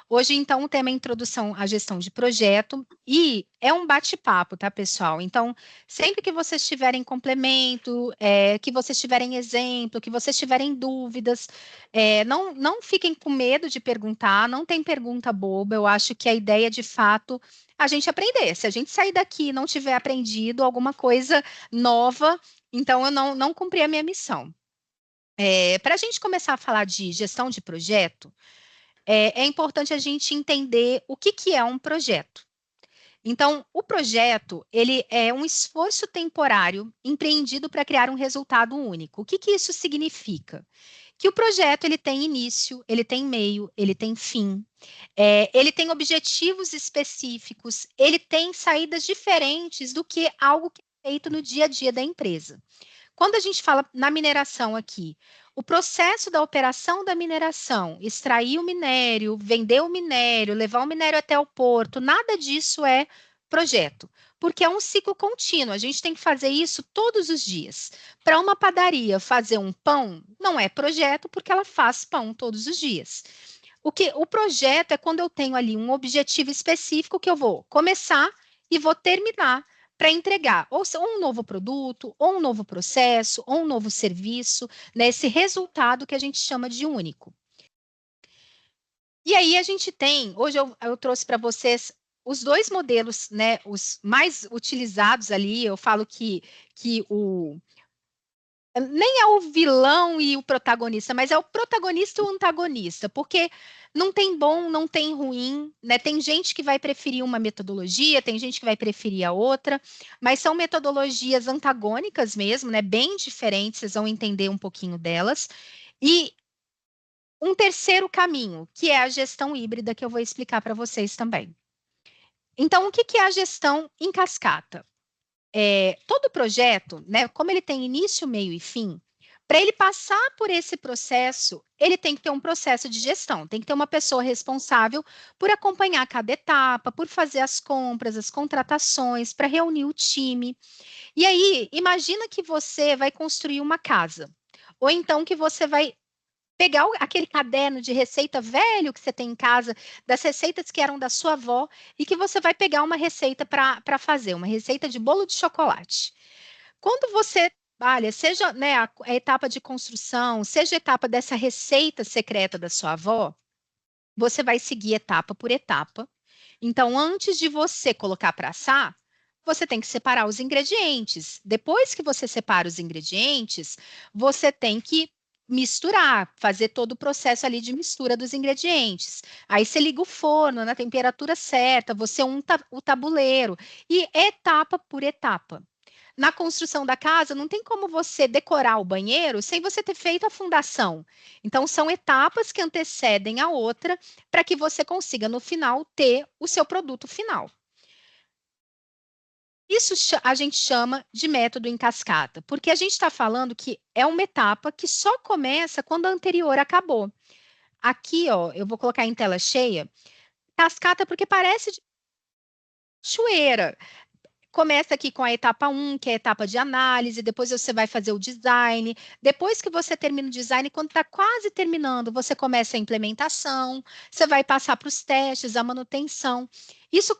Hoje, então, o tema é introdução à gestão de projeto e é um bate-papo, tá, pessoal? Então, sempre que vocês tiverem complemento, que vocês tiverem exemplo, que vocês tiverem dúvidas, não fiquem com medo de perguntar, não tem pergunta boba. Eu acho que a ideia, de fato, a gente aprender. Se a gente sair daqui e não tiver aprendido alguma coisa nova, então eu não cumpri a minha missão. Para a gente começar a falar de gestão de projeto, é importante a gente entender o que é um projeto. Então, o projeto, ele é um esforço temporário empreendido para criar um resultado único. O que isso significa? Que o projeto ele tem início, ele tem meio, ele tem fim, ele tem objetivos específicos, ele tem saídas diferentes do que algo que é feito no dia a dia da empresa. Quando a gente fala na mineração aqui, o processo da operação da mineração, extrair o minério, vender o minério, levar o minério até o porto, nada disso é projeto, porque é um ciclo contínuo. A gente tem que fazer isso todos os dias. Para uma padaria fazer um pão, não é projeto, porque ela faz pão todos os dias. O projeto é quando eu tenho ali um objetivo específico que eu vou começar e vou terminar para entregar ou um novo produto, ou um novo processo, ou um novo serviço, né, esse resultado que a gente chama de único. E aí a gente tem, hoje eu trouxe para vocês os dois modelos, né, os mais utilizados ali. Eu falo que nem é o vilão e o protagonista, mas é o protagonista e o antagonista, porque não tem bom, não tem ruim, né? Tem gente que vai preferir uma metodologia, tem gente que vai preferir a outra, mas são metodologias antagônicas mesmo, né? Bem diferentes, vocês vão entender um pouquinho delas. E um terceiro caminho, que é a gestão híbrida, que eu vou explicar para vocês também. Então, o que é a gestão em cascata? Todo projeto, né, como ele tem início, meio e fim, para ele passar por esse processo, ele tem que ter um processo de gestão, tem que ter uma pessoa responsável por acompanhar cada etapa, por fazer as compras, as contratações, para reunir o time. E aí, imagina que você vai construir uma casa, ou então que você vai pegar aquele caderno de receita velho que você tem em casa, das receitas que eram da sua avó, e que você vai pegar uma receita para fazer, uma receita de bolo de chocolate. Quando você, olha, seja, né, a etapa de construção, seja a etapa dessa receita secreta da sua avó, você vai seguir etapa por etapa. Então, antes de você colocar para assar, você tem que separar os ingredientes. Depois que você separa os ingredientes, você tem que misturar, fazer todo o processo ali de mistura dos ingredientes. Aí você liga o forno na temperatura certa, você unta o tabuleiro e etapa por etapa. Na construção da casa, não tem como você decorar o banheiro sem você ter feito a fundação. Então, são etapas que antecedem a outra para que você consiga, no final, ter o seu produto final. Isso a gente chama de método em cascata, porque a gente está falando que é uma etapa que só começa quando a anterior acabou. Aqui, ó, eu vou colocar em tela cheia, cascata porque parece de cachoeira. Começa aqui com a etapa 1, que é a etapa de análise, depois você vai fazer o design. Depois que você termina o design, quando está quase terminando, você começa a implementação, você vai passar para os testes, a manutenção. Isso,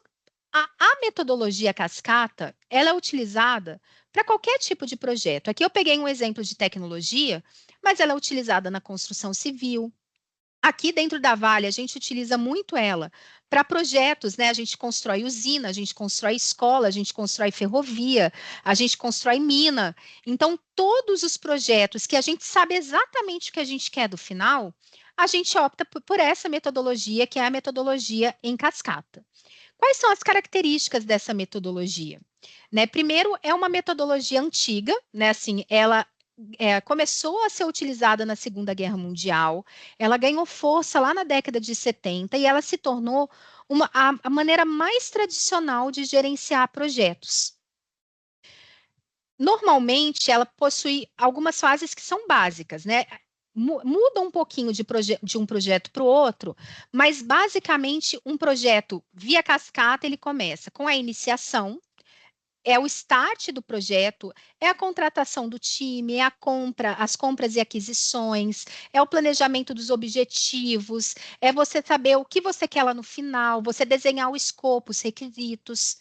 a metodologia cascata, ela é utilizada para qualquer tipo de projeto. Aqui eu peguei um exemplo de tecnologia, mas ela é utilizada na construção civil. Aqui dentro da Vale, a gente utiliza muito ela para projetos, né? A gente constrói usina, a gente constrói escola, a gente constrói ferrovia, a gente constrói mina. Então, todos os projetos que a gente sabe exatamente o que a gente quer do final, a gente opta por essa metodologia, que é a metodologia em cascata. Quais são as características dessa metodologia? Né? Primeiro, é uma metodologia antiga, né? Assim, ela começou a ser utilizada na Segunda Guerra Mundial, ela ganhou força lá na década de 70 e ela se tornou a maneira mais tradicional de gerenciar projetos. Normalmente, ela possui algumas fases que são básicas, né? Muda um pouquinho de um projeto para o outro, mas basicamente um projeto via cascata ele começa com a iniciação, é o start do projeto, é a contratação do time, é a compra, as compras e aquisições, é o planejamento dos objetivos, é você saber o que você quer lá no final, você desenhar o escopo, os requisitos.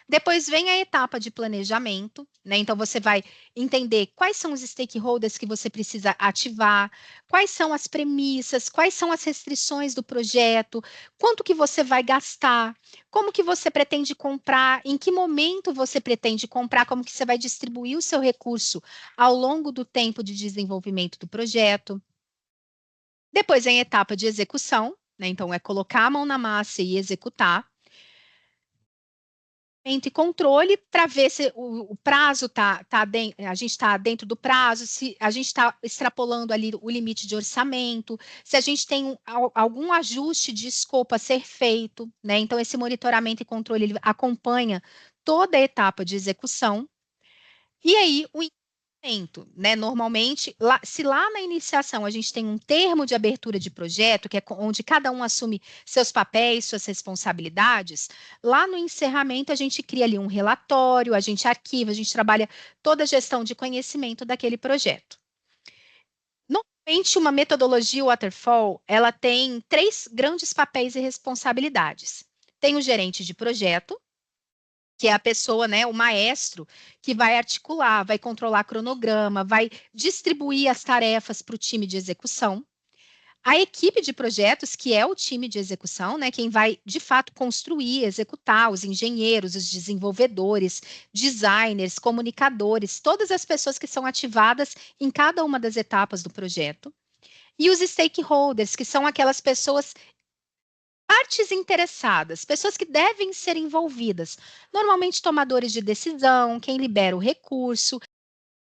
Depois vem a etapa de planejamento, né? Então você vai entender quais são os stakeholders que você precisa ativar, quais são as premissas, quais são as restrições do projeto, quanto que você vai gastar, como que você pretende comprar, em que momento você pretende comprar, como que você vai distribuir o seu recurso ao longo do tempo de desenvolvimento do projeto. Depois vem a etapa de execução, né? Então é colocar a mão na massa e executar e controle para ver se o prazo a gente está dentro do prazo, se a gente está extrapolando ali o limite de orçamento, se a gente tem algum ajuste de escopo a ser feito, né? Então, esse monitoramento e controle ele acompanha toda a etapa de execução. E aí, o né? Normalmente, se lá na iniciação a gente tem um termo de abertura de projeto, que é onde cada um assume seus papéis, suas responsabilidades, lá no encerramento a gente cria ali um relatório, a gente arquiva, a gente trabalha toda a gestão de conhecimento daquele projeto. Normalmente, uma metodologia waterfall, ela tem 3 grandes papéis e responsabilidades. Tem o gerente de projeto, que é a pessoa, né, o maestro, que vai articular, vai controlar cronograma, vai distribuir as tarefas para o time de execução. A equipe de projetos, que é o time de execução, né, quem vai de fato construir, executar, os engenheiros, os desenvolvedores, designers, comunicadores, todas as pessoas que são ativadas em cada uma das etapas do projeto. E os stakeholders, que são aquelas pessoas partes interessadas, pessoas que devem ser envolvidas, normalmente tomadores de decisão, quem libera o recurso.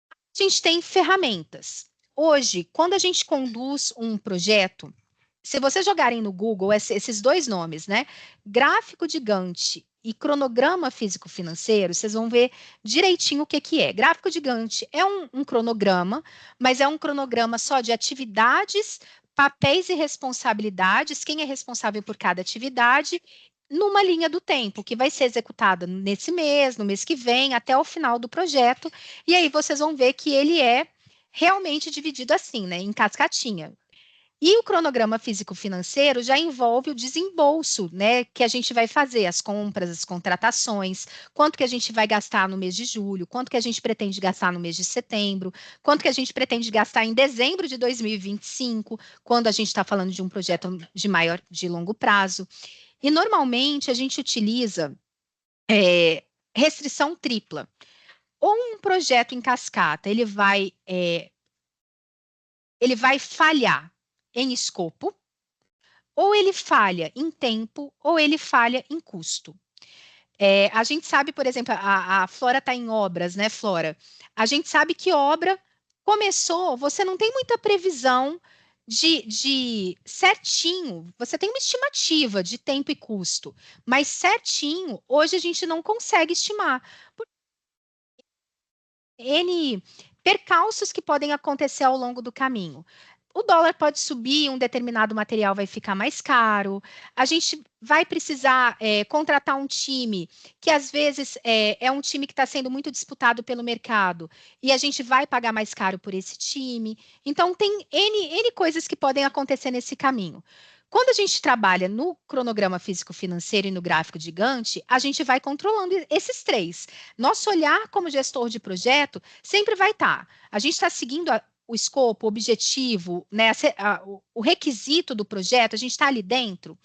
A gente tem ferramentas. Hoje, quando a gente conduz um projeto, se vocês jogarem no Google esses 2 nomes, né? Gráfico de Gantt e cronograma físico-financeiro, vocês vão ver direitinho o que, que é. Gráfico de Gantt é um cronograma, mas é um cronograma só de atividades, papéis e responsabilidades, quem é responsável por cada atividade, numa linha do tempo, que vai ser executada nesse mês, no mês que vem, até o final do projeto. E aí vocês vão ver que ele é realmente dividido assim, né, em cascatinha. E o cronograma físico-financeiro já envolve o desembolso, né, que a gente vai fazer, as compras, as contratações, quanto que a gente vai gastar no mês de julho, quanto que a gente pretende gastar no mês de setembro, quanto que a gente pretende gastar em dezembro de 2025, quando a gente está falando de um projeto de longo prazo. E normalmente a gente utiliza restrição tripla. Ou um projeto em cascata, ele vai falhar em escopo, ou ele falha em tempo, ou ele falha em custo. A gente sabe, por exemplo, a Flora está em obras, né, Flora? A gente sabe que obra começou, você não tem muita previsão de certinho, você tem uma estimativa de tempo e custo, mas certinho, hoje a gente não consegue estimar. Por N percalços que podem acontecer ao longo do caminho. O dólar pode subir, um determinado material vai ficar mais caro. A gente vai precisar contratar um time que às vezes é um time que está sendo muito disputado pelo mercado e a gente vai pagar mais caro por esse time. Então, tem N coisas que podem acontecer nesse caminho. Quando a gente trabalha no cronograma físico-financeiro e no gráfico de Gantt, a gente vai controlando esses 3. Nosso olhar como gestor de projeto sempre vai estar. A gente está seguindo o escopo, o objetivo, né, o requisito do projeto, a gente está ali dentro.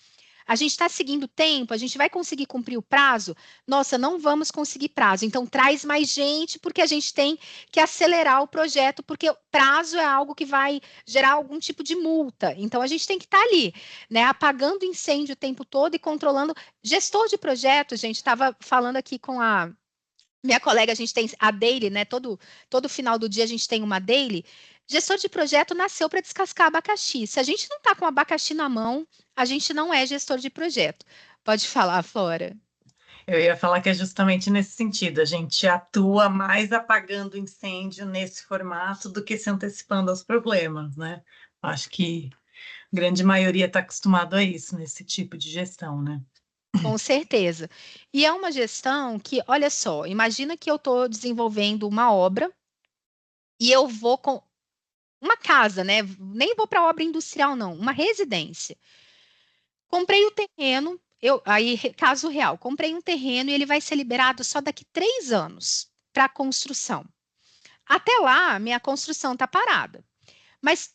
A gente está seguindo o tempo, a gente vai conseguir cumprir o prazo? Nossa, não vamos conseguir prazo. Então, traz mais gente, porque a gente tem que acelerar o projeto, porque o prazo é algo que vai gerar algum tipo de multa. Então, a gente tem que estar ali, né, apagando incêndio o tempo todo e controlando. Gestor de projeto, gente, estava falando aqui com a minha colega, a gente tem a daily, né? Todo final do dia a gente tem uma daily. Gestor de projeto nasceu para descascar abacaxi. Se a gente não está com abacaxi na mão, a gente não é gestor de projeto. Pode falar, Flora. Eu ia falar que é justamente nesse sentido, a gente atua mais apagando incêndio nesse formato do que se antecipando aos problemas, né? Acho que a grande maioria está acostumado a isso, nesse tipo de gestão, né? Com certeza. E é uma gestão que, olha só, imagina que eu estou desenvolvendo uma obra e eu vou com uma casa, né? Nem vou para obra industrial, não, uma residência. Comprei o terreno, caso real, comprei um terreno e ele vai ser liberado só daqui 3 anos para construção. Até lá, minha construção está parada. Mas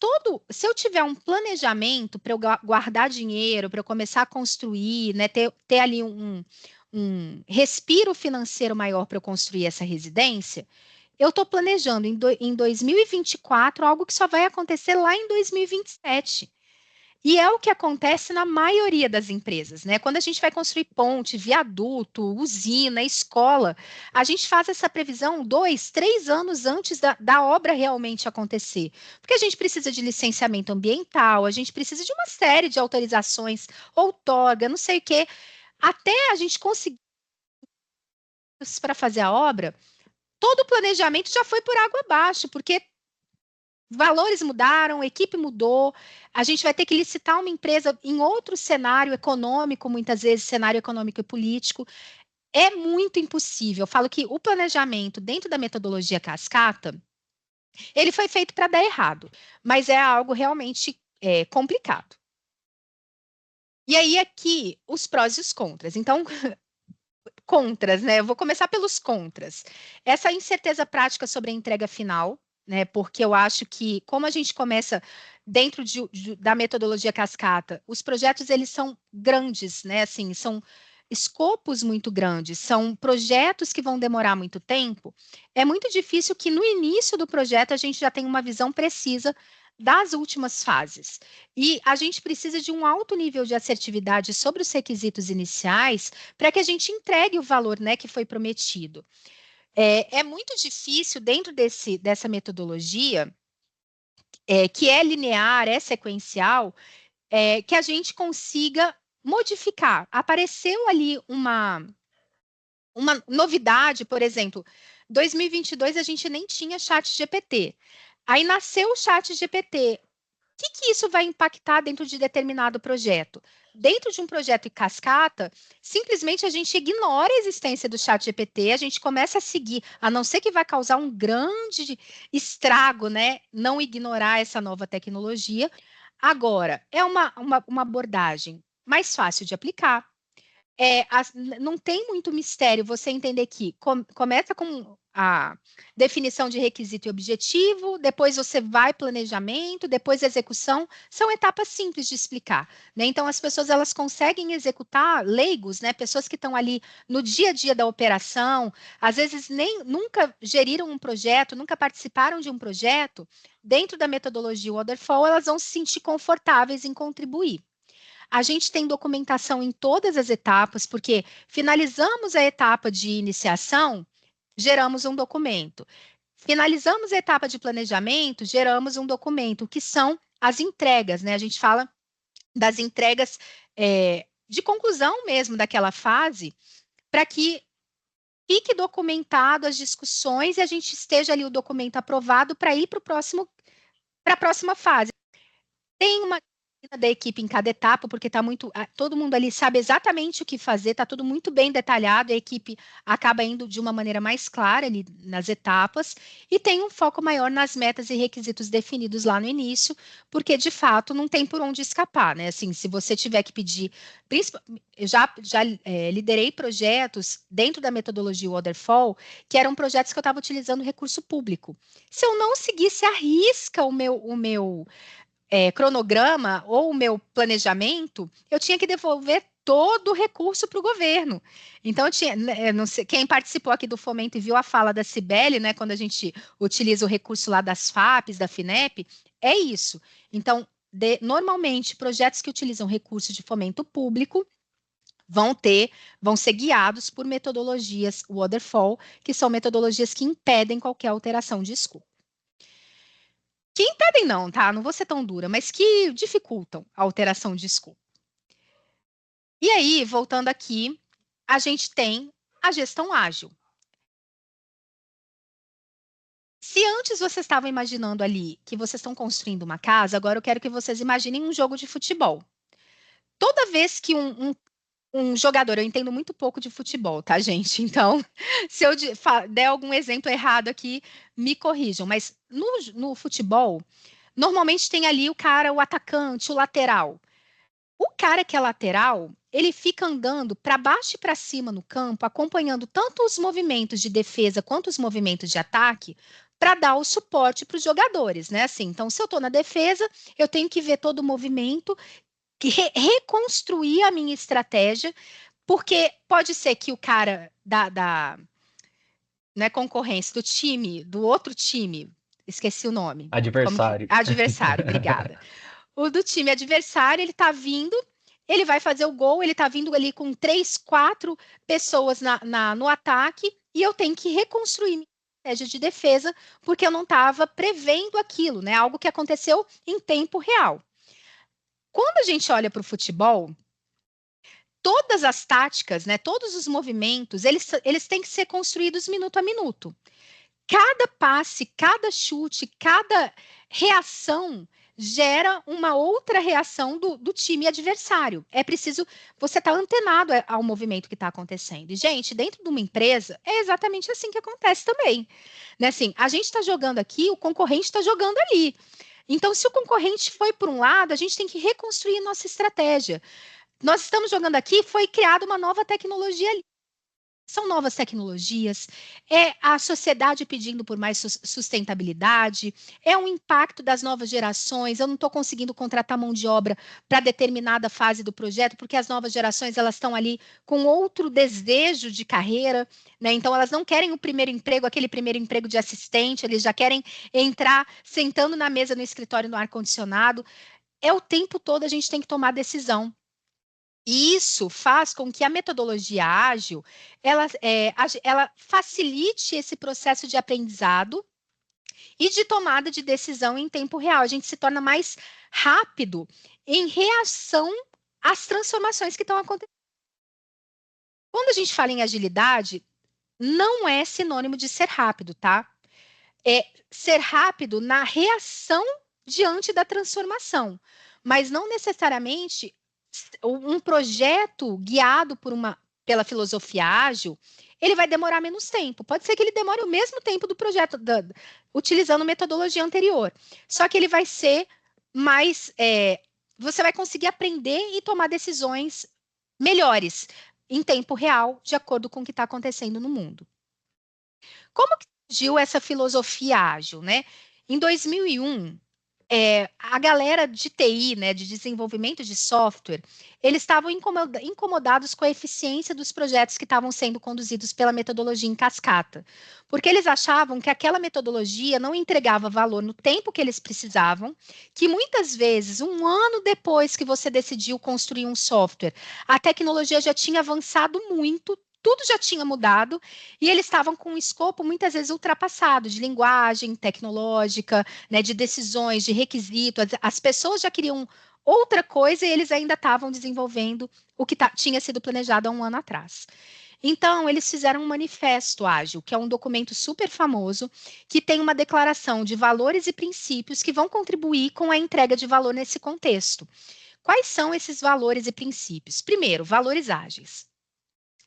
se eu tiver um planejamento para eu guardar dinheiro, para eu começar a construir, né, ter ali um respiro financeiro maior para eu construir essa residência, eu estou planejando em 2024 algo que só vai acontecer lá em 2027. E é o que acontece na maioria das empresas, né? Quando a gente vai construir ponte, viaduto, usina, escola, a gente faz essa previsão 2, 3 anos antes da obra realmente acontecer. Porque a gente precisa de licenciamento ambiental, a gente precisa de uma série de autorizações, outorga, não sei o quê. Até a gente conseguir para fazer a obra, todo o planejamento já foi por água abaixo, porque valores mudaram, a equipe mudou, a gente vai ter que licitar uma empresa em outro cenário econômico, muitas vezes cenário econômico e político. É muito impossível. Eu falo que o planejamento dentro da metodologia cascata, ele foi feito para dar errado, mas é algo realmente complicado. E aí aqui os prós e os contras. Então, contras, né? Eu vou começar pelos contras. Essa incerteza prática sobre a entrega final, né? Porque eu acho que, como a gente começa dentro da metodologia cascata, os projetos eles são grandes, né? Assim, são escopos muito grandes, são projetos que vão demorar muito tempo. É muito difícil que no início do projeto a gente já tenha uma visão precisa das últimas fases. E a gente precisa de um alto nível de assertividade sobre os requisitos iniciais para que a gente entregue o valor, né, que foi prometido. É muito difícil, dentro dessa metodologia, que é linear, é sequencial, que a gente consiga modificar. Apareceu ali uma novidade, por exemplo, 2022 a gente nem tinha chat GPT. Aí nasceu o chat GPT. Que isso vai impactar dentro de determinado projeto? Dentro de um projeto em cascata, simplesmente a gente ignora a existência do chat GPT, a gente começa a seguir, a não ser que vai causar um grande estrago, né? Não ignorar essa nova tecnologia. Agora, é uma abordagem mais fácil de aplicar, não tem muito mistério você entender que começa com a definição de requisito e objetivo, depois você vai planejamento, depois execução, são etapas simples de explicar, né? Então as pessoas elas conseguem executar, leigos, né? Pessoas que estão ali no dia a dia da operação, às vezes nunca geriram um projeto, nunca participaram de um projeto, dentro da metodologia Waterfall, elas vão se sentir confortáveis em contribuir. A gente tem documentação em todas as etapas, porque finalizamos a etapa de iniciação, geramos um documento. Finalizamos a etapa de planejamento, geramos um documento, que são as entregas, né? A gente fala das entregas de conclusão mesmo daquela fase, para que fique documentado as discussões e a gente esteja ali o documento aprovado para ir para a próxima fase. Tem uma da equipe em cada etapa, porque tá todo mundo ali sabe exatamente o que fazer, está tudo muito bem detalhado, a equipe acaba indo de uma maneira mais clara ali nas etapas, e tem um foco maior nas metas e requisitos definidos lá no início, porque de fato não tem por onde escapar, né? Assim, se você tiver que pedir, eu já liderei projetos dentro da metodologia Waterfall, que eram projetos que eu estava utilizando recurso público. Se eu não seguisse à risca o meu cronograma ou o meu planejamento, eu tinha que devolver todo o recurso para o governo. Então, não sei, quem participou aqui do Fomento e viu a fala da Cibele, né, quando a gente utiliza o recurso lá das FAPs, da FINEP, é isso. Então, normalmente, projetos que utilizam recursos de fomento público vão ser guiados por metodologias Waterfall, que são metodologias que impedem qualquer alteração de escopo. Que impedem não, tá? Não vou ser tão dura, mas que dificultam a alteração de escopo. E aí, voltando aqui, a gente tem a gestão ágil. Se antes vocês estavam imaginando ali que vocês estão construindo uma casa, agora eu quero que vocês imaginem um jogo de futebol. Toda vez que um um jogador, eu entendo muito pouco de futebol, tá, gente? Então, se eu der algum exemplo errado aqui, me corrijam. Mas no futebol, normalmente tem ali o cara, o atacante, o lateral. O cara que é lateral, ele fica andando para baixo e para cima no campo, acompanhando tanto os movimentos de defesa quanto os movimentos de ataque, para dar o suporte para os jogadores, né? Assim, então, se eu estou na defesa, eu tenho que ver todo o movimento, reconstruir a minha estratégia, porque pode ser que o cara né, concorrência do time, do outro time, esqueci o nome. Adversário. Adversário, obrigada. O do time adversário, ele tá vindo, ele vai fazer o gol, ele tá vindo ali com 3, 4 pessoas no ataque, e eu tenho que reconstruir minha estratégia de defesa, porque eu não estava prevendo aquilo, né? Algo que aconteceu em tempo real. Quando a gente olha para o futebol, todas as táticas, né, todos os movimentos, eles têm que ser construídos minuto a minuto. Cada passe, cada chute, cada reação gera uma outra reação do time adversário. É preciso você estar antenado ao movimento que está acontecendo. E, gente, dentro de uma empresa, é exatamente assim que acontece também. Né? Assim, a gente está jogando aqui, o concorrente está jogando ali. Então, se o concorrente foi por um lado, a gente tem que reconstruir nossa estratégia. Nós estamos jogando aqui, foi criada uma nova tecnologia ali. São novas tecnologias, é a sociedade pedindo por mais sustentabilidade, é um impacto das novas gerações. Eu não estou conseguindo contratar mão de obra para determinada fase do projeto, porque as novas gerações elas estão ali com outro desejo de carreira, né? Então elas não querem o primeiro emprego, aquele primeiro emprego de assistente, eles já querem entrar sentando na mesa no escritório no ar-condicionado. É o tempo todo a gente tem que tomar decisão. E isso faz com que a metodologia ágil ela facilite esse processo de aprendizado e de tomada de decisão em tempo real. A gente se torna mais rápido em reação às transformações que estão acontecendo. Quando a gente fala em agilidade, não é sinônimo de ser rápido, tá? É ser rápido na reação diante da transformação, mas não necessariamente um projeto guiado pela filosofia ágil, ele vai demorar menos tempo. Pode ser que ele demore o mesmo tempo do projeto, utilizando metodologia anterior. Só que ele vai ser mais... você vai conseguir aprender e tomar decisões melhores em tempo real, de acordo com o que está acontecendo no mundo. Como que surgiu essa filosofia ágil, né? Em 2001, a galera de TI, né, de desenvolvimento de software, eles estavam incomodados com a eficiência dos projetos que estavam sendo conduzidos pela metodologia em cascata, porque eles achavam que aquela metodologia não entregava valor no tempo que eles precisavam, que muitas vezes, um ano depois que você decidiu construir um software, a tecnologia já tinha avançado muito, tudo já tinha mudado, e eles estavam com um escopo muitas vezes ultrapassado, de linguagem tecnológica, né, de decisões, de requisitos. As pessoas já queriam outra coisa e eles ainda estavam desenvolvendo o que tinha sido planejado há um ano atrás. Então, eles fizeram um manifesto ágil, que é um documento super famoso, que tem uma declaração de valores e princípios que vão contribuir com a entrega de valor nesse contexto. Quais são esses valores e princípios? Primeiro, valores ágeis.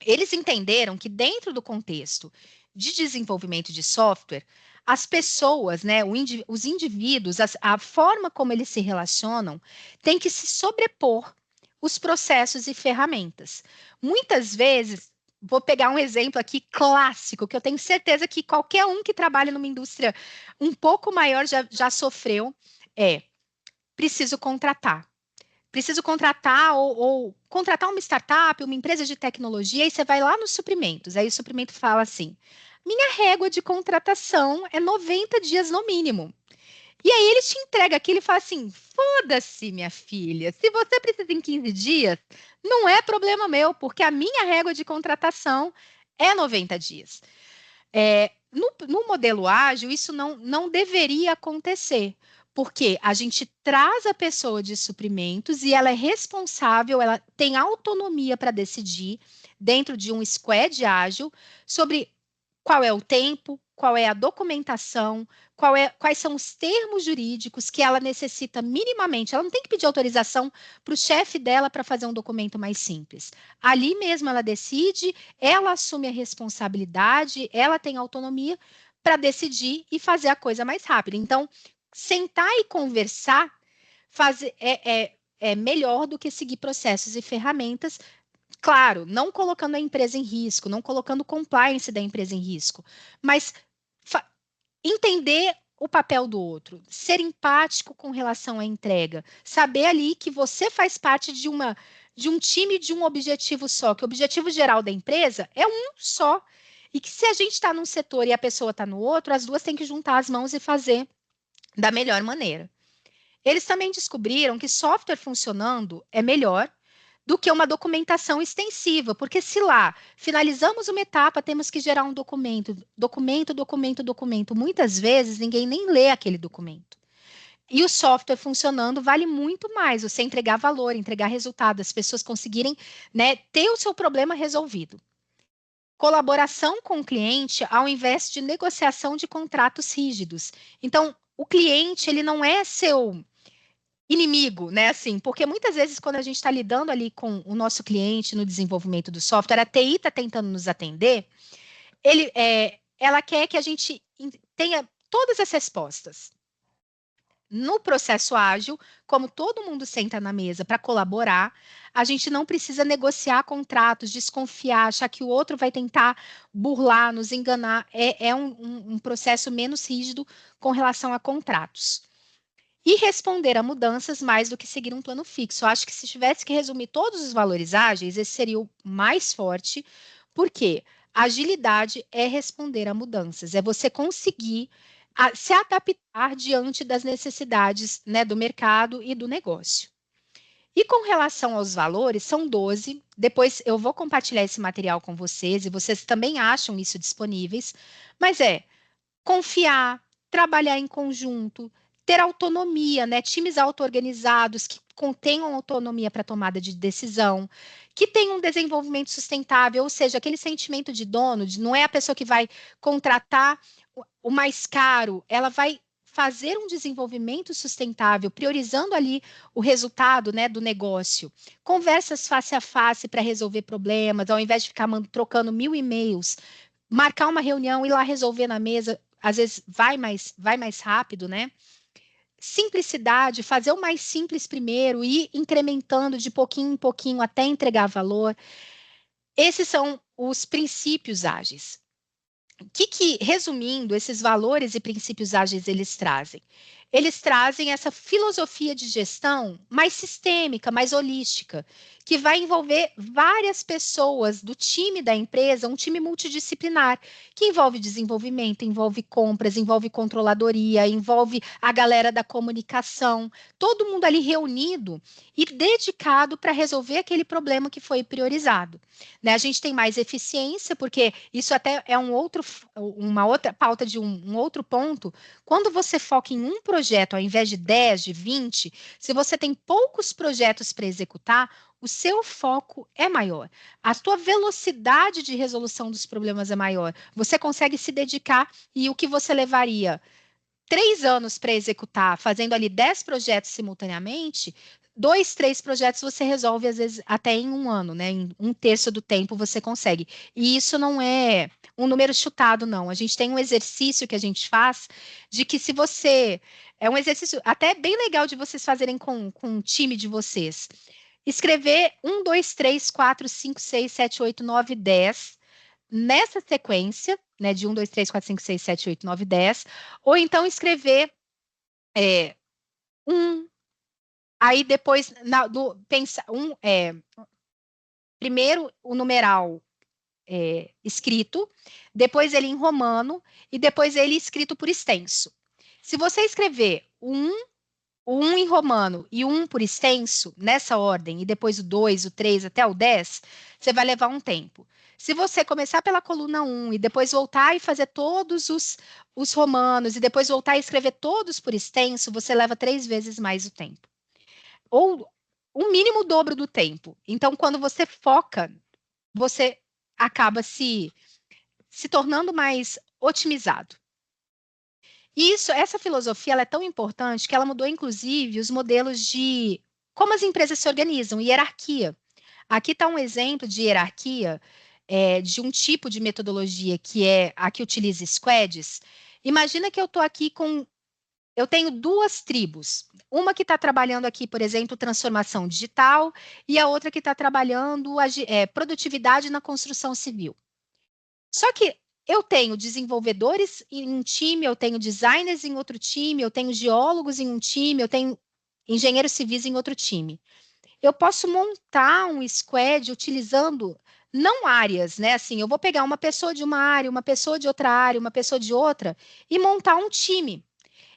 Eles entenderam que dentro do contexto de desenvolvimento de software, as pessoas, né, os indivíduos, a forma como eles se relacionam, tem que se sobrepor os processos e ferramentas. Muitas vezes, vou pegar um exemplo aqui clássico, que eu tenho certeza que qualquer um que trabalha numa indústria um pouco maior já sofreu, preciso contratar. Preciso contratar ou contratar uma startup, uma empresa de tecnologia, e você vai lá nos suprimentos. Aí o suprimento fala assim, minha régua de contratação é 90 dias no mínimo. E aí ele te entrega aquilo e fala assim, foda-se, minha filha, se você precisa em 15 dias, não é problema meu, porque a minha régua de contratação é 90 dias. No modelo ágil, isso não deveria acontecer, porque a gente traz a pessoa de suprimentos e ela é responsável, ela tem autonomia para decidir, dentro de um squad ágil, sobre qual é o tempo, qual é a documentação, quais são os termos jurídicos que ela necessita minimamente. Ela não tem que pedir autorização para o chefe dela para fazer um documento mais simples. Ali mesmo ela decide, ela assume a responsabilidade, ela tem autonomia para decidir e fazer a coisa mais rápida. Então, sentar e conversar é melhor do que seguir processos e ferramentas. Claro, não colocando a empresa em risco, não colocando o compliance da empresa em risco, mas entender o papel do outro, ser empático com relação à entrega, saber ali que você faz parte de um time de um objetivo só, que o objetivo geral da empresa é um só, e que se a gente está num setor e a pessoa está no outro, as duas têm que juntar as mãos e fazer da melhor maneira. Eles também descobriram que software funcionando é melhor do que uma documentação extensiva, porque se lá finalizamos uma etapa, temos que gerar um documento, documento. Muitas vezes ninguém nem lê aquele documento. E o software funcionando vale muito mais você entregar valor, entregar resultado, as pessoas conseguirem, né, ter o seu problema resolvido. Colaboração com o cliente ao invés de negociação de contratos rígidos. Então, o cliente, ele não é seu inimigo, né? Assim, porque muitas vezes, quando a gente está lidando ali com o nosso cliente no desenvolvimento do software, a TI está tentando nos atender, ela quer que a gente tenha todas as respostas. No processo ágil, como todo mundo senta na mesa para colaborar, a gente não precisa negociar contratos, desconfiar, achar que o outro vai tentar burlar, nos enganar. É um processo menos rígido com relação a contratos. E responder a mudanças mais do que seguir um plano fixo. Eu acho que se tivesse que resumir todos os valores ágeis, esse seria o mais forte, porque agilidade é responder a mudanças, é você conseguir se adaptar diante das necessidades, né, do mercado e do negócio. E com relação aos valores, são 12. Depois eu vou compartilhar esse material com vocês e vocês também acham isso disponíveis. Mas confiar, trabalhar em conjunto, ter autonomia, né? Times auto-organizados que contenham autonomia para tomada de decisão, que tenham um desenvolvimento sustentável, ou seja, aquele sentimento de dono, não é a pessoa que vai contratar o mais caro, ela vai fazer um desenvolvimento sustentável, priorizando ali o resultado, né, do negócio. Conversas face a face para resolver problemas, ao invés de ficar trocando 1000 e-mails, marcar uma reunião, ir lá resolver na mesa, às vezes vai mais rápido, né? Simplicidade, fazer o mais simples primeiro e incrementando de pouquinho em pouquinho até entregar valor. Esses são os princípios ágeis. Resumindo, esses valores e princípios ágeis eles trazem? Eles trazem essa filosofia de gestão mais sistêmica, mais holística, que vai envolver várias pessoas do time da empresa, um time multidisciplinar, que envolve desenvolvimento, envolve compras, envolve controladoria, envolve a galera da comunicação, todo mundo ali reunido e dedicado para resolver aquele problema que foi priorizado. Né? A gente tem mais eficiência, porque isso até é uma outra pauta de um outro ponto. Quando você foca em um projeto ao invés de 10, de 20, se você tem poucos projetos para executar, o seu foco é maior. A sua velocidade de resolução dos problemas é maior. Você consegue se dedicar e o que você levaria 3 anos para executar, fazendo ali 10 projetos simultaneamente, 2, 3 projetos você resolve, às vezes, até em 1 ano, né? Em 1/3 do tempo você consegue. E isso não é um número chutado, não. A gente tem um exercício que a gente faz de que se você... É um exercício até bem legal de vocês fazerem com o time de vocês. Escrever 1, 2, 3, 4, 5, 6, 7, 8, 9, 10 nessa sequência, né, de 1, 2, 3, 4, 5, 6, 7, 8, 9, 10, ou então escrever 1, aí depois, primeiro o numeral escrito, depois ele em romano e depois ele escrito por extenso. Se você escrever o 1 em romano e o 1 por extenso, nessa ordem, e depois o 2, o 3 até o 10, você vai levar um tempo. Se você começar pela coluna 1 e depois voltar e fazer todos os romanos e depois voltar a escrever todos por extenso, você leva 3 vezes mais o tempo. Ou o mínimo dobro do tempo. Então, quando você foca, você acaba se tornando mais otimizado. E essa filosofia ela é tão importante que ela mudou, inclusive, os modelos de como as empresas se organizam, hierarquia. Aqui está um exemplo de hierarquia de um tipo de metodologia que é a que utiliza squads. Imagina que eu estou aqui com... Eu tenho duas tribos. Uma que está trabalhando aqui, por exemplo, transformação digital, e a outra que está trabalhando produtividade na construção civil. Só que eu tenho desenvolvedores em um time, eu tenho designers em outro time, eu tenho geólogos em um time, eu tenho engenheiros civis em outro time. Eu posso montar um squad utilizando não áreas, né? Assim, eu vou pegar uma pessoa de uma área, uma pessoa de outra área, uma pessoa de outra e montar um time.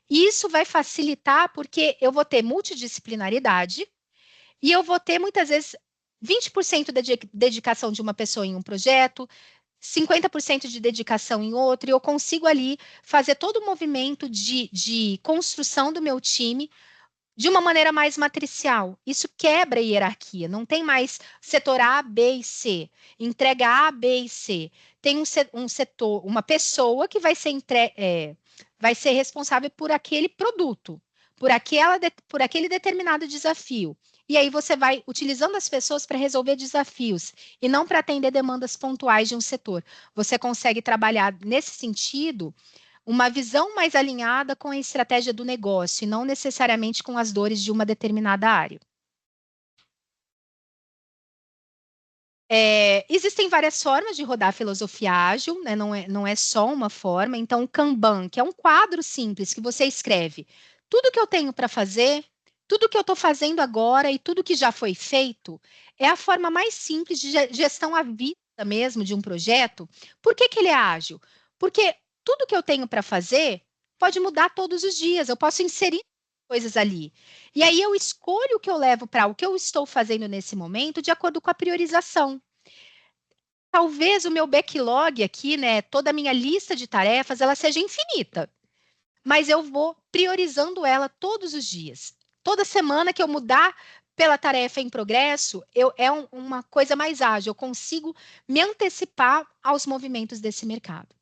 E isso vai facilitar porque eu vou ter multidisciplinaridade e eu vou ter muitas vezes 20% de dedicação de uma pessoa em um projeto, 50% de dedicação em outro, e eu consigo ali fazer todo o movimento de construção do meu time de uma maneira mais matricial. Isso quebra a hierarquia, não tem mais setor A, B e C, entrega A, B e C. Tem um setor, uma pessoa que vai vai ser responsável por aquele produto, por aquele determinado desafio. E aí você vai utilizando as pessoas para resolver desafios e não para atender demandas pontuais de um setor. Você consegue trabalhar nesse sentido uma visão mais alinhada com a estratégia do negócio e não necessariamente com as dores de uma determinada área. Existem várias formas de rodar a filosofia ágil, né? Não é só uma forma. Então, o Kanban, que é um quadro simples que você escreve tudo que eu tenho para fazer, tudo que eu estou fazendo agora e tudo que já foi feito, é a forma mais simples de gestão à vista mesmo de um projeto. Por que ele é ágil? Porque tudo que eu tenho para fazer pode mudar todos os dias, eu posso inserir coisas ali. E aí eu escolho o que eu levo para o que eu estou fazendo nesse momento de acordo com a priorização. Talvez o meu backlog aqui, né, toda a minha lista de tarefas, ela seja infinita, mas eu vou priorizando ela todos os dias. Toda semana que eu mudar pela tarefa em progresso, uma coisa mais ágil, eu consigo me antecipar aos movimentos desse mercado.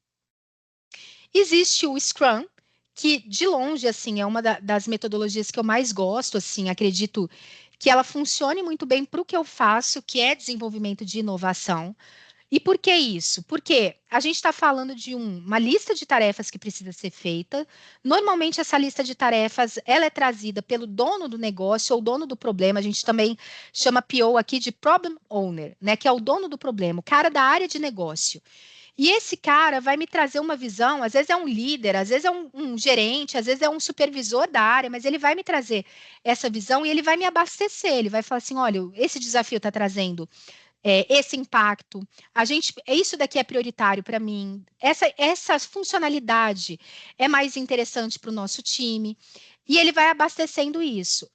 Existe o Scrum, que de longe assim é uma das metodologias que eu mais gosto, assim, acredito que ela funcione muito bem para o que eu faço, que é desenvolvimento de inovação. E por que isso? Porque a gente está falando de uma lista de tarefas que precisa ser feita. Normalmente essa lista de tarefas ela é trazida pelo dono do negócio ou dono do problema. A gente também chama PO aqui de Problem Owner, né? Que é o dono do problema, o cara da área de negócio. E esse cara vai me trazer uma visão, às vezes é um líder, às vezes é um gerente, às vezes é um supervisor da área, mas ele vai me trazer essa visão e ele vai me abastecer, ele vai falar assim, olha, esse desafio está trazendo esse impacto, isso daqui é prioritário para mim, essa funcionalidade é mais interessante para o nosso time, e ele vai abastecendo isso.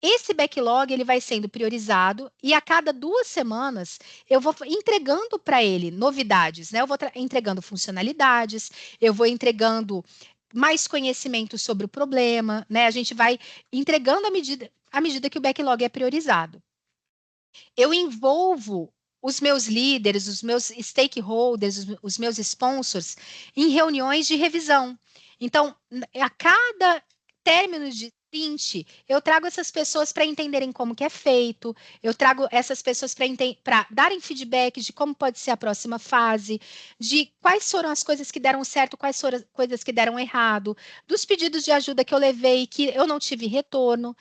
Esse backlog ele vai sendo priorizado e a cada 2 semanas eu vou entregando para ele novidades, né? Eu vou entregando funcionalidades, eu vou entregando mais conhecimento sobre o problema, né? A gente vai entregando à medida que o backlog é priorizado. Eu envolvo os meus líderes, os meus stakeholders, os meus sponsors em reuniões de revisão. Então, a cada término de sprint, eu trago essas pessoas para entenderem como que é feito, eu trago essas pessoas para darem feedback de como pode ser a próxima fase, de quais foram as coisas que deram certo, quais foram as coisas que deram errado, dos pedidos de ajuda que eu levei que eu não tive retorno.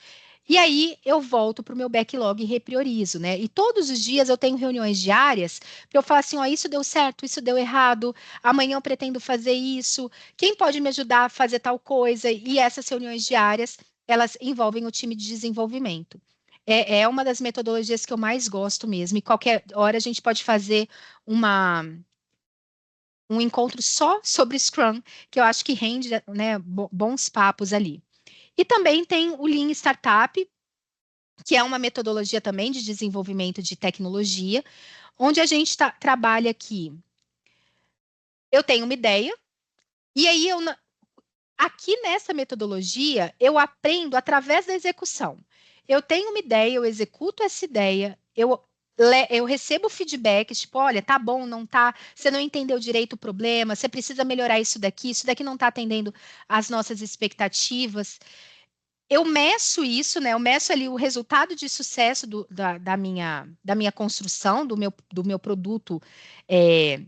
E aí eu volto para o meu backlog e repriorizo, né? E todos os dias eu tenho reuniões diárias para eu falar assim, ó, isso deu certo, isso deu errado, amanhã eu pretendo fazer isso, quem pode me ajudar a fazer tal coisa? E essas reuniões diárias, elas envolvem o time de desenvolvimento. É uma das metodologias que eu mais gosto mesmo, e qualquer hora a gente pode fazer um encontro só sobre Scrum, que eu acho que rende, né, bons papos ali. E também tem o Lean Startup, que é uma metodologia também de desenvolvimento de tecnologia, onde a gente trabalha aqui. Eu tenho uma ideia, e aí aqui nessa metodologia eu aprendo através da execução. Eu tenho uma ideia, eu executo essa ideia, eu eu recebo feedbacks, tipo, olha, tá bom, não tá, você não entendeu direito o problema, você precisa melhorar isso daqui não tá atendendo às nossas expectativas. Eu meço isso, né? Eu meço ali o resultado de sucesso da minha construção, do meu produto, é,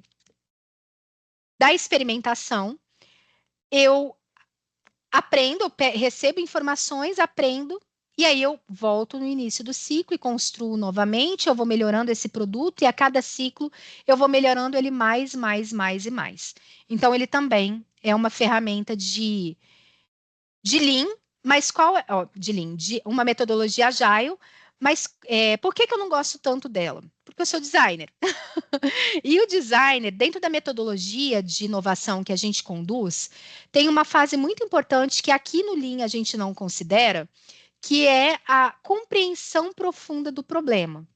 da experimentação. Eu aprendo, recebo informações, aprendo, e aí eu volto no início do ciclo e construo novamente, eu vou melhorando esse produto, e a cada ciclo eu vou melhorando ele mais, mais, mais e mais. Então, ele também é uma ferramenta de Lean, mas qual é, ó, de Lean, de uma metodologia Agile, mas por que que eu não gosto tanto dela? Porque eu sou designer. E o designer, dentro da metodologia de inovação que a gente conduz, tem uma fase muito importante que aqui no Lean a gente não considera, que é a compreensão profunda do problema.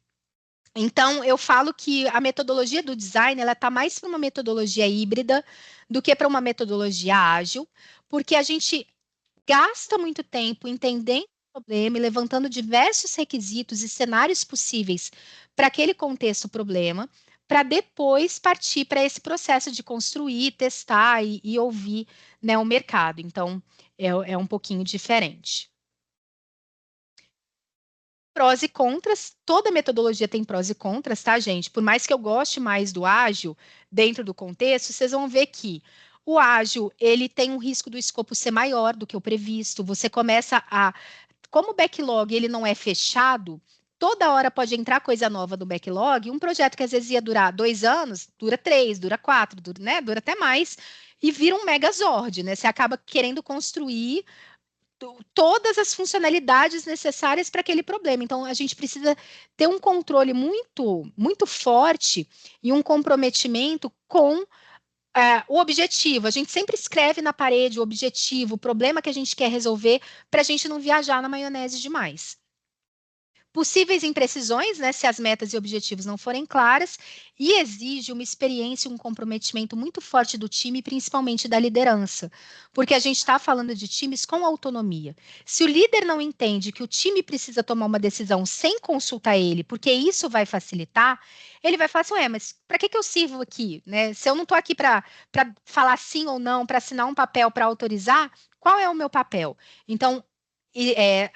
Então, eu falo que a metodologia do design, ela está mais para uma metodologia híbrida do que para uma metodologia ágil, porque a gente gasta muito tempo entendendo o problema e levantando diversos requisitos e cenários possíveis para aquele contexto problema, para depois partir para esse processo de construir, testar e ouvir, né, o mercado. Então, é um pouquinho diferente. Prós e contras, toda metodologia tem prós e contras, tá, gente? Por mais que eu goste mais do ágil, dentro do contexto, vocês vão ver que o ágil, ele tem um risco do escopo ser maior do que o previsto. Você começa a... Como o backlog, ele não é fechado, toda hora pode entrar coisa nova no backlog. Um projeto que às vezes ia durar 2 anos, dura 3, dura 4, dura, né? Dura até mais. E vira um megazord, né? Você acaba querendo construir todas as funcionalidades necessárias para aquele problema. Então, a gente precisa ter um controle muito, muito forte e um comprometimento com o objetivo. A gente sempre escreve na parede o objetivo, o problema que a gente quer resolver, para a gente não viajar na maionese demais. Possíveis imprecisões, né, se as metas e objetivos não forem claras, e exige uma experiência e um comprometimento muito forte do time, principalmente da liderança, porque a gente está falando de times com autonomia. Se o líder não entende que o time precisa tomar uma decisão sem consultar ele, porque isso vai facilitar, ele vai falar assim, mas para que eu sirvo aqui? Né? Se eu não estou aqui para falar sim ou não, para assinar um papel, para autorizar, qual é o meu papel? Então,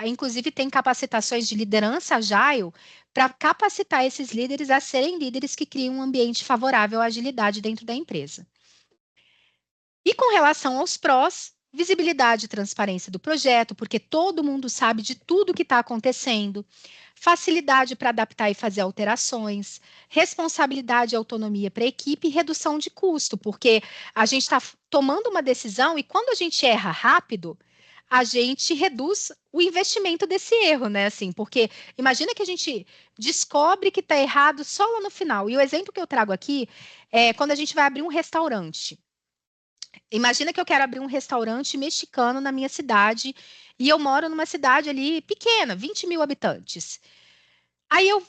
inclusive, tem capacitações de liderança agile para capacitar esses líderes a serem líderes que criam um ambiente favorável à agilidade dentro da empresa. E com relação aos prós, visibilidade e transparência do projeto, porque todo mundo sabe de tudo que está acontecendo, facilidade para adaptar e fazer alterações, responsabilidade e autonomia para a equipe e redução de custo, porque a gente está tomando uma decisão e quando a gente erra rápido, a gente reduz o investimento desse erro, né? Assim, porque imagina que a gente descobre que está errado só lá no final. E o exemplo que eu trago aqui é quando a gente vai abrir um restaurante. Imagina que eu quero abrir um restaurante mexicano na minha cidade e eu moro numa cidade ali pequena, 20 mil habitantes. Aí eu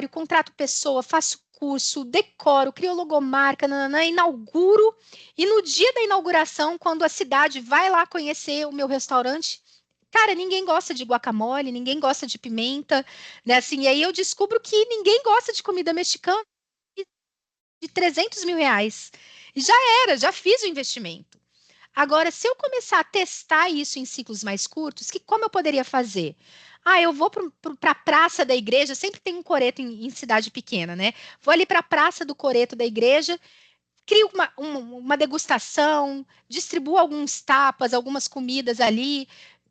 contrato pessoa, faço curso, decoro, crio logomarca, nananã, inauguro. E no dia da inauguração, quando a cidade vai lá conhecer o meu restaurante, cara, ninguém gosta de guacamole, ninguém gosta de pimenta, né? Assim, e aí eu descubro que ninguém gosta de comida mexicana de 300 mil reais. E já era, já fiz o investimento. Agora, se eu começar a testar isso em ciclos mais curtos, como eu poderia fazer? Eu vou para a praça da igreja, sempre tem um coreto em cidade pequena, né? Vou ali para a praça do coreto da igreja, crio uma degustação, distribuo alguns tapas, algumas comidas ali,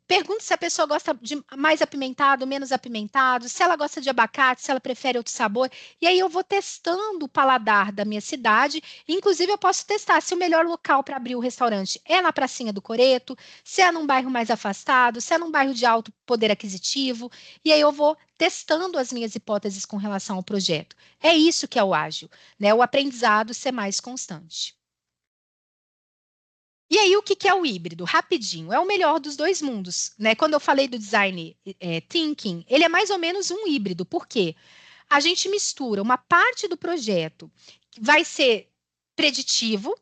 pergunto se a pessoa gosta de mais apimentado, menos apimentado, se ela gosta de abacate, se ela prefere outro sabor. E aí eu vou testando o paladar da minha cidade. Inclusive, eu posso testar se o melhor local para abrir o restaurante é na pracinha do Coreto, se é num bairro mais afastado, se é num bairro de alto poder aquisitivo. E aí eu vou testando as minhas hipóteses com relação ao projeto. É isso que é o ágil, né? O aprendizado ser mais constante. E aí, o que é o híbrido? Rapidinho, é o melhor dos dois mundos, né? Quando eu falei do design thinking, ele é mais ou menos um híbrido, por quê? A gente mistura uma parte do projeto que vai ser preditivo,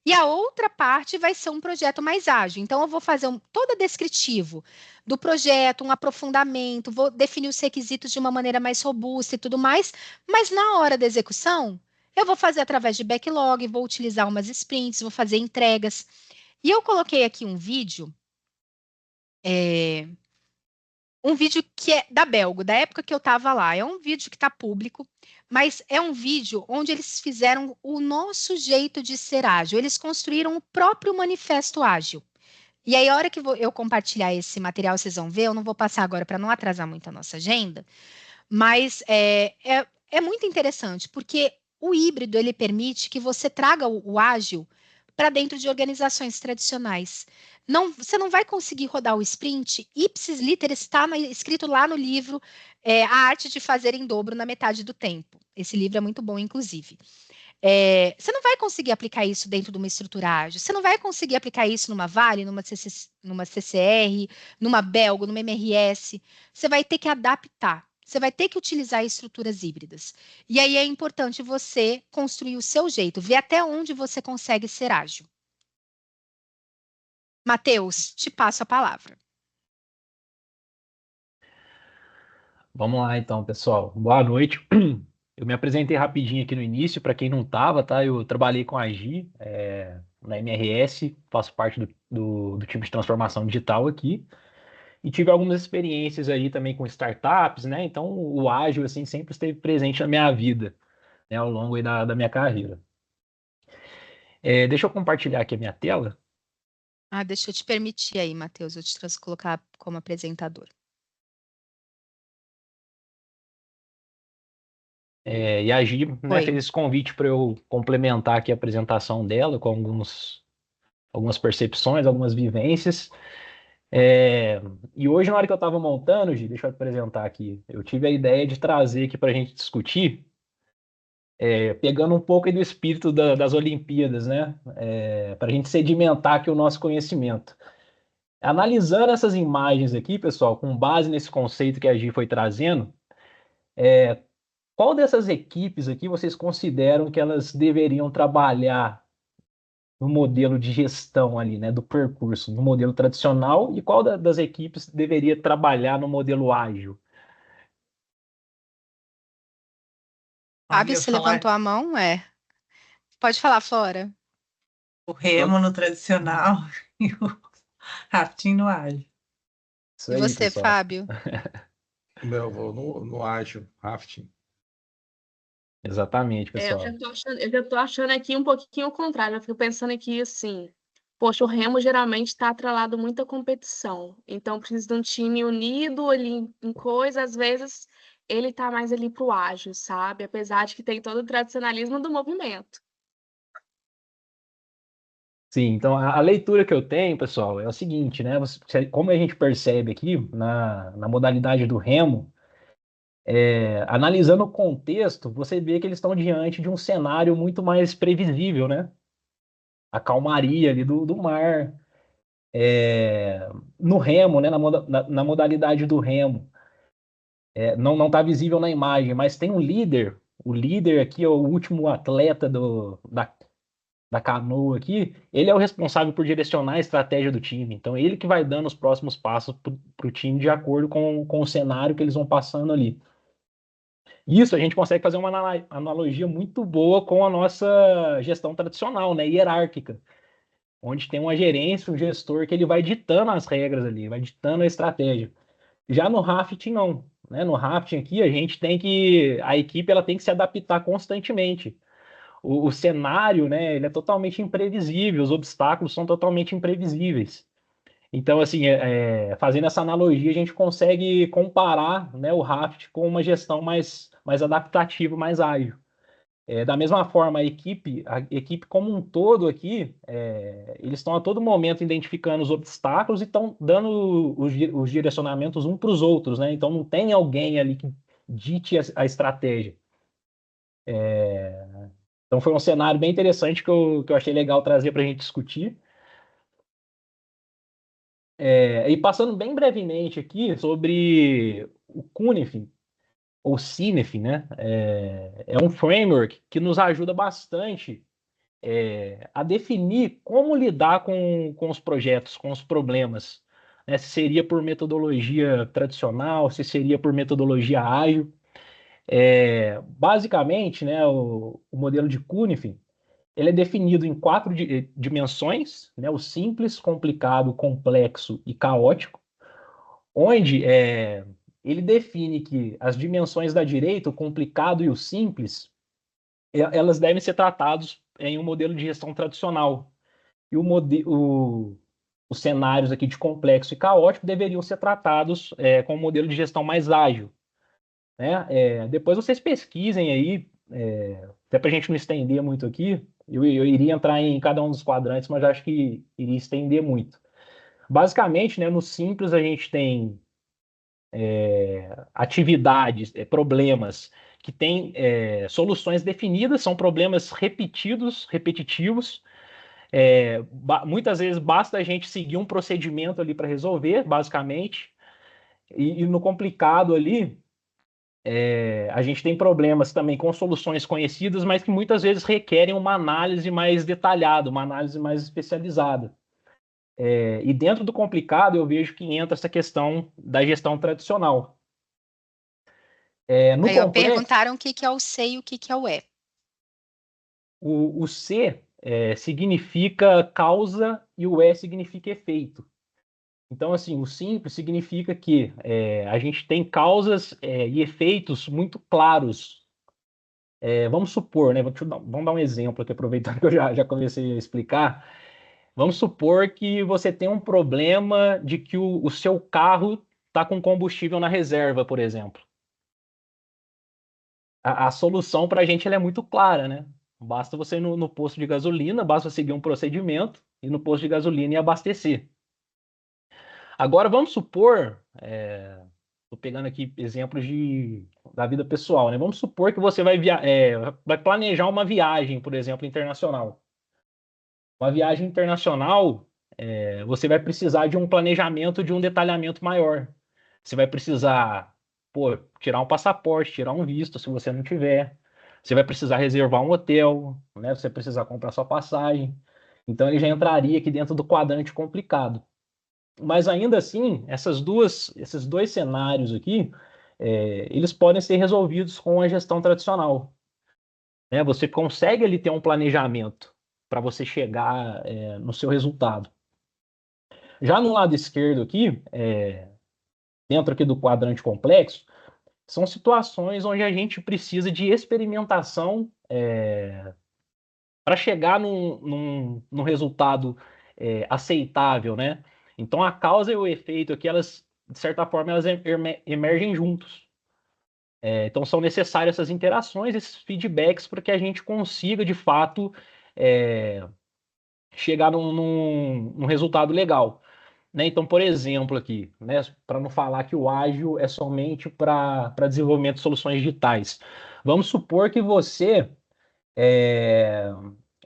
E a outra parte vai ser um projeto mais ágil. Então, eu vou fazer todo descritivo do projeto, um aprofundamento, vou definir os requisitos de uma maneira mais robusta e tudo mais, mas na hora da execução, eu vou fazer através de backlog, vou utilizar umas sprints, vou fazer entregas. E eu coloquei aqui é, um vídeo que é da Belgo, da época que eu estava lá. É um vídeo que está público, mas é um vídeo onde eles fizeram o nosso jeito de ser ágil. Eles construíram o próprio manifesto ágil. E aí, a hora que eu compartilhar esse material, vocês vão ver. Eu não vou passar agora para não atrasar muito a nossa agenda, mas é muito interessante, porque o híbrido ele permite que você traga o ágil para dentro de organizações tradicionais. Não, você não vai conseguir rodar o sprint ipsis literis, está escrito lá no livro A Arte de Fazer em Dobro na Metade do Tempo. Esse livro é muito bom, inclusive. Você não vai conseguir aplicar isso dentro de uma estrutura ágil. Você não vai conseguir aplicar isso numa Vale, numa CCR, numa Belgo, numa MRS. Você vai ter que adaptar. Você vai ter que utilizar estruturas híbridas. E aí é importante você construir o seu jeito, ver até onde você consegue ser ágil. Matheus, te passo a palavra. Vamos lá então, pessoal. Boa noite. Eu me apresentei rapidinho aqui no início, para quem não estava, tá? Eu trabalhei com a Agi, na MRS, faço parte do time de transformação digital aqui, e tive algumas experiências aí também com startups, né? Então o ágil, assim, sempre esteve presente na minha vida, né, ao longo aí da minha carreira. Deixa eu compartilhar aqui a minha tela. Deixa eu te permitir aí, Matheus, eu te colocar como apresentador. E a Gi, né, fez esse convite para eu complementar aqui a apresentação dela com algumas percepções, algumas vivências. E hoje, na hora que eu estava montando, Gi, deixa eu apresentar aqui, eu tive a ideia de trazer aqui para a gente discutir, pegando um pouco aí do espírito das Olimpíadas, né? Para a gente sedimentar aqui o nosso conhecimento. Analisando essas imagens aqui, pessoal, com base nesse conceito que a Gi foi trazendo, qual dessas equipes aqui vocês consideram que elas deveriam trabalhar no modelo de gestão ali, né, do percurso, no modelo tradicional, e qual das equipes deveria trabalhar no modelo ágil? Fábio, você levantou a mão? Pode falar, Flora. O remo no tradicional e o rafting no ágil. Isso e aí, você, pessoal. Fábio? Eu vou no ágil, rafting. Exatamente, pessoal. Eu já tô achando aqui um pouquinho o contrário. Eu fico pensando aqui assim, poxa, o remo geralmente está atrelado muito à competição. Então, precisa de um time unido ali em coisa. Às vezes, ele tá mais ali pro ágil, sabe? Apesar de que tem todo o tradicionalismo do movimento. Sim, então a leitura que eu tenho, pessoal, é o seguinte, né? Como a gente percebe aqui na modalidade do remo, analisando o contexto, você vê que eles estão diante de um cenário muito mais previsível, né? A calmaria ali do mar. No remo, né? Na modalidade do remo, não está visível na imagem, mas tem um líder. O líder aqui é o último atleta da canoa aqui, ele é o responsável por direcionar a estratégia do time. Então, ele que vai dando os próximos passos para o time de acordo com o cenário que eles vão passando ali. Isso a gente consegue fazer uma analogia muito boa com a nossa gestão tradicional, né, hierárquica, onde tem uma gerência, um gestor que ele vai ditando as regras ali, vai ditando a estratégia. Já no rafting, não. Né? No rafting aqui, a equipe ela tem que se adaptar constantemente. O cenário, né, ele é totalmente imprevisível, os obstáculos são totalmente imprevisíveis. Então, assim, fazendo essa analogia, a gente consegue comparar, né, o raft com uma gestão mais adaptativa, mais ágil. Da mesma forma, a equipe como um todo aqui, eles estão a todo momento identificando os obstáculos e estão dando os direcionamentos um para os outros, né? Então, não tem alguém ali que dite a estratégia. Então foi um cenário bem interessante que eu achei legal trazer para a gente discutir. E passando bem brevemente aqui sobre o Cuneife, ou Cinef, né? É um framework que nos ajuda bastante a definir como lidar com os projetos, com os problemas. Né? Se seria por metodologia tradicional, se seria por metodologia ágil. Basicamente, né, o modelo de Cunningham, ele é definido em 4 dimensões, né, o simples, complicado, complexo e caótico, onde ele define que as dimensões da direita, o complicado e o simples, elas devem ser tratados em um modelo de gestão tradicional. E os cenários aqui de complexo e caótico deveriam ser tratados com um modelo de gestão mais ágil. Né? Depois vocês pesquisem aí, até para a gente não estender muito aqui, eu iria entrar em cada um dos quadrantes, mas acho que iria estender muito. Basicamente, né, no simples a gente tem atividades, problemas que têm soluções definidas, são problemas repetitivos. Muitas vezes basta a gente seguir um procedimento ali para resolver, basicamente. E no complicado ali, a gente tem problemas também com soluções conhecidas, mas que muitas vezes requerem uma análise mais detalhada, uma análise mais especializada. E dentro do complicado, eu vejo que entra essa questão da gestão tradicional. No Aí, complexo, perguntaram o que é o C e o que é o E. O C significa causa e o E significa efeito. Então, assim, o simples significa que a gente tem causas e efeitos muito claros. Vamos supor, né? Vamos dar um exemplo aqui, aproveitando que eu já comecei a explicar. Vamos supor que você tem um problema de que o seu carro está com combustível na reserva, por exemplo. A solução para a gente ela é muito clara, né? Basta você ir no posto de gasolina, basta seguir um procedimento, ir no posto de gasolina e abastecer. Agora, vamos supor, estou pegando aqui exemplos da vida pessoal, né? Vamos supor que você vai planejar uma viagem, por exemplo, internacional. Uma viagem internacional, você vai precisar de um planejamento, de um detalhamento maior. Você vai precisar, tirar um passaporte, tirar um visto, se você não tiver. Você vai precisar reservar um hotel, né? Você vai precisar comprar sua passagem. Então, ele já entraria aqui dentro do quadrante complicado. Mas ainda assim, esses dois cenários aqui, eles podem ser resolvidos com a gestão tradicional. Né? Você consegue ali ter um planejamento para você chegar no seu resultado. Já no lado esquerdo aqui, dentro aqui do quadrante complexo, são situações onde a gente precisa de experimentação para chegar num resultado aceitável, né? Então a causa e o efeito aqui, elas, de certa forma, elas emergem juntos. Então são necessárias essas interações, esses feedbacks, para que a gente consiga, de fato, chegar num resultado legal. Né? Então, por exemplo, aqui, né, para não falar que o ágil é somente para desenvolvimento de soluções digitais. Vamos supor que você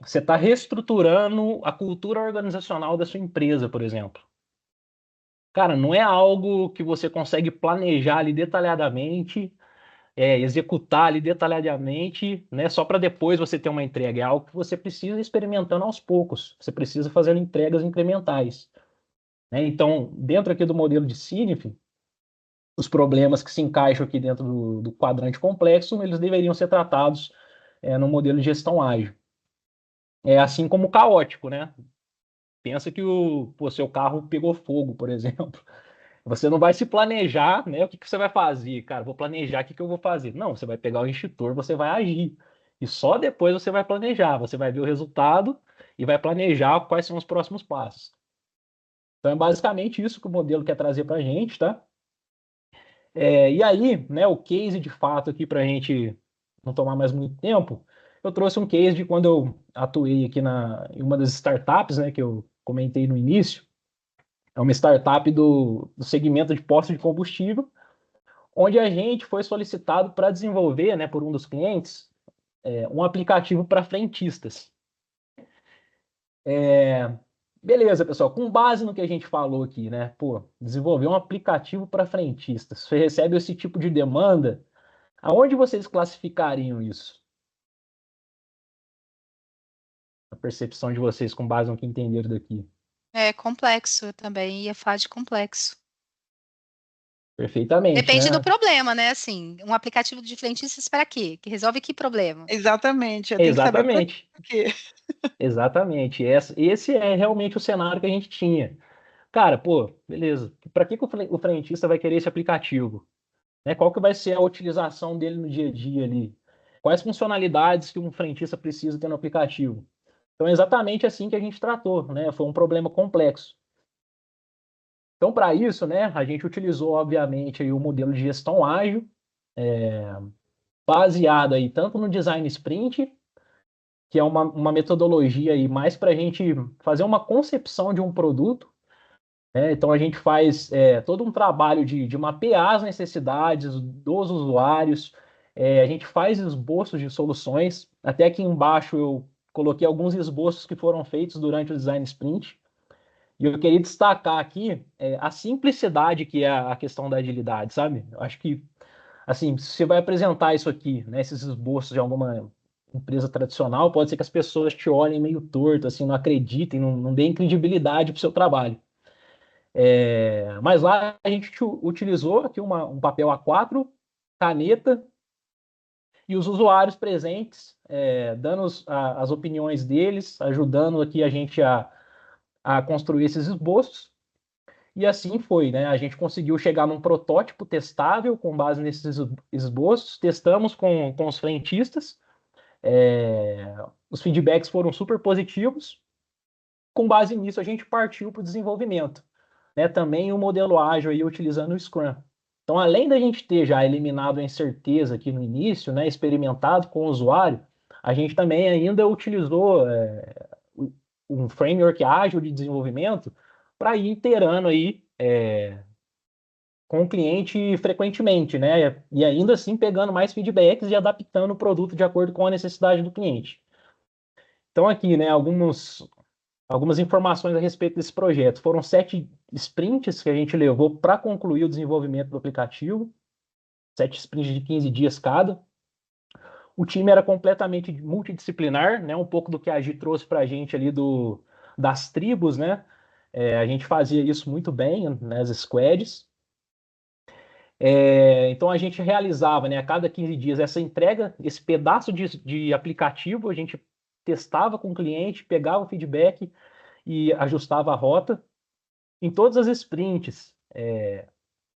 está reestruturando a cultura organizacional da sua empresa, por exemplo. Cara, não é algo que você consegue planejar ali detalhadamente, executar ali detalhadamente, né, só para depois você ter uma entrega. É algo que você precisa ir experimentando aos poucos. Você precisa fazer entregas incrementais. Né? Então, dentro aqui do modelo de Cynefin, os problemas que se encaixam aqui dentro do quadrante complexo, eles deveriam ser tratados no modelo de gestão ágil. Assim como o caótico, né? Pensa que o seu carro pegou fogo, por exemplo. Você não vai se planejar, né? O que você vai fazer? Cara, vou planejar o que eu vou fazer. Não, você vai pegar o extintor, você vai agir. E só depois você vai planejar. Você vai ver o resultado e vai planejar quais são os próximos passos. Então é basicamente isso que o modelo quer trazer para a gente, tá? E aí, né, o case de fato aqui para a gente não tomar mais muito tempo, eu trouxe um case de quando eu atuei aqui em uma das startups, né, que eu comentei no início. É uma startup do segmento de postos de combustível, onde a gente foi solicitado para desenvolver, né, por um dos clientes, um aplicativo para frentistas. Beleza, pessoal, com base no que a gente falou aqui, né? Desenvolver um aplicativo para frentistas. Você recebe esse tipo de demanda, aonde vocês classificariam isso? percepção de vocês com base no que entenderam daqui. É complexo, eu também ia falar de complexo. Perfeitamente, Depende do né? problema, né? Assim, um aplicativo de frentistas para quê? Que resolve que problema? Exatamente, eu tenho que saber para Exatamente, quê. exatamente. Esse é realmente o cenário que a gente tinha. Cara, pô, beleza. Para que o frentista vai querer esse aplicativo? Né? Qual que vai ser a utilização dele no dia a dia ali? Quais funcionalidades que um frentista precisa ter no aplicativo? Então, é exatamente assim que a gente tratou, né? Foi um problema complexo. Então, para isso, né, a gente utilizou, obviamente, aí, o modelo de gestão ágil, baseado aí tanto no design sprint, que é uma metodologia aí mais para a gente fazer uma concepção de um produto. Então, a gente faz todo um trabalho de mapear as necessidades dos usuários, a gente faz esboços de soluções. Até aqui embaixo eu coloquei alguns esboços que foram feitos durante o design sprint. E eu queria destacar aqui a simplicidade que é a questão da agilidade, sabe? Eu acho que, assim, se você vai apresentar isso aqui, né, esses esboços de alguma empresa tradicional, pode ser que as pessoas te olhem meio torto, assim, não acreditem, não deem credibilidade para o seu trabalho. Mas lá a gente utilizou aqui um papel A4, caneta, e os usuários presentes, dando as opiniões deles, ajudando aqui a gente a construir esses esboços. E assim foi, né? A gente conseguiu chegar num protótipo testável com base nesses esboços, testamos com os frentistas, os feedbacks foram super positivos. Com base nisso, a gente partiu para o desenvolvimento. Né? Também o modelo ágil aí utilizando o Scrum. Então, além da gente ter já eliminado a incerteza aqui no início, né, experimentado com o usuário, a gente também ainda utilizou um framework ágil de desenvolvimento para ir iterando aí com o cliente frequentemente, né? E ainda assim pegando mais feedbacks e adaptando o produto de acordo com a necessidade do cliente. Então aqui, né, algumas informações a respeito desse projeto. Foram 7 sprints que a gente levou para concluir o desenvolvimento do aplicativo, 7 sprints de 15 dias cada. O time era completamente multidisciplinar, né? Um pouco do que a Agi trouxe para a gente ali das tribos, né? A gente fazia isso muito bem nas squads. Então a gente realizava, né, a cada 15 dias essa entrega, esse pedaço de aplicativo, a gente testava com o cliente, pegava o feedback e ajustava a rota. Em todas as sprints,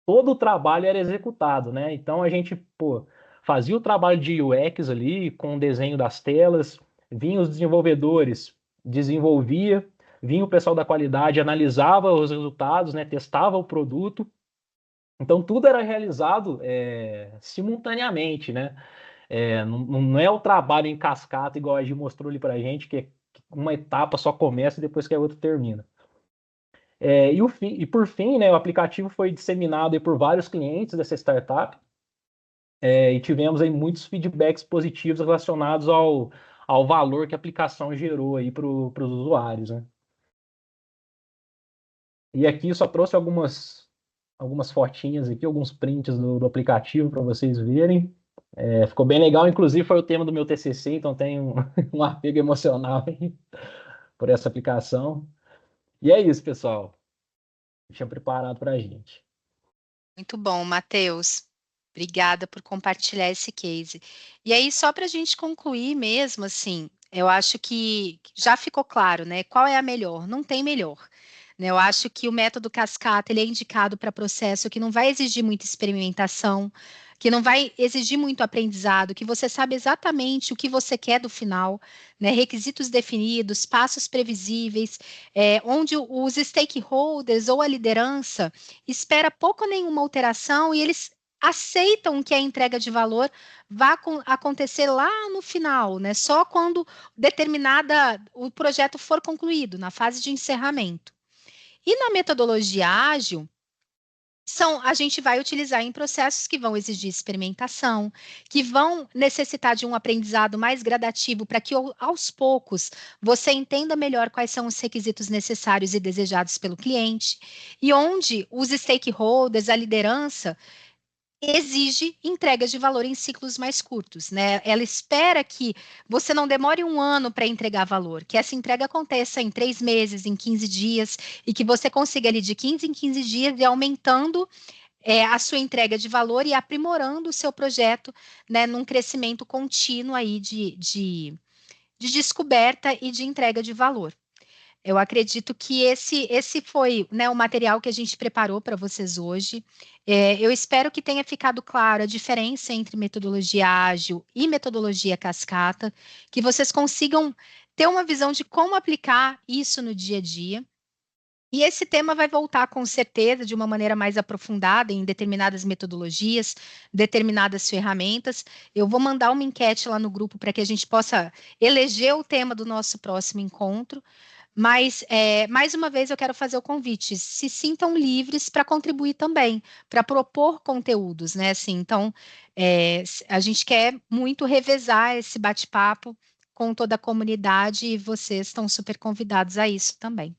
todo o trabalho era executado, né? Então a gente fazia o trabalho de UX ali, com o desenho das telas, vinha os desenvolvedores, desenvolvia, vinha o pessoal da qualidade, analisava os resultados, né, testava o produto. Então, tudo era realizado simultaneamente, né? Não é o trabalho em cascata, igual a Gi mostrou ali para a gente, que uma etapa só começa e depois que a outra termina. E por fim, né, o aplicativo foi disseminado aí por vários clientes dessa startup, e tivemos aí muitos feedbacks positivos relacionados ao valor que a aplicação gerou aí para os usuários, né? E aqui eu só trouxe algumas fotinhas aqui, alguns prints do aplicativo para vocês verem. Ficou bem legal, inclusive foi o tema do meu TCC, então tem um apego emocional aí por essa aplicação. E é isso, pessoal. Eu tinha preparado para a gente. Muito bom, Matheus. Obrigada por compartilhar esse case. E aí, só para a gente concluir mesmo, assim, eu acho que já ficou claro, né? Qual é a melhor? Não tem melhor. Né? Eu acho que o método cascata ele é indicado para processo que não vai exigir muita experimentação, que não vai exigir muito aprendizado, que você sabe exatamente o que você quer do final, né? Requisitos definidos, passos previsíveis, onde os stakeholders ou a liderança espera pouco ou nenhuma alteração e eles aceitam que a entrega de valor vá acontecer lá no final, né? Só quando o projeto for concluído, na fase de encerramento. E na metodologia ágil, a gente vai utilizar em processos que vão exigir experimentação, que vão necessitar de um aprendizado mais gradativo para que aos poucos você entenda melhor quais são os requisitos necessários e desejados pelo cliente, e onde os stakeholders, a liderança, exige entregas de valor em ciclos mais curtos, né? Ela espera que você não demore um ano para entregar valor, que essa entrega aconteça em 3 meses, em 15 dias, e que você consiga ali de 15 em 15 dias ir aumentando a sua entrega de valor e aprimorando o seu projeto, né, num crescimento contínuo aí de descoberta e de entrega de valor. Eu acredito que esse foi, né, o material que a gente preparou para vocês hoje. Eu espero que tenha ficado claro a diferença entre metodologia ágil e metodologia cascata, que vocês consigam ter uma visão de como aplicar isso no dia a dia. E esse tema vai voltar com certeza de uma maneira mais aprofundada em determinadas metodologias, determinadas ferramentas. Eu vou mandar uma enquete lá no grupo para que a gente possa eleger o tema do nosso próximo encontro. Mas, mais uma vez, eu quero fazer o convite. Se sintam livres para contribuir também, para propor conteúdos, né? Assim, então, a gente quer muito revezar esse bate-papo com toda a comunidade e vocês estão super convidados a isso também.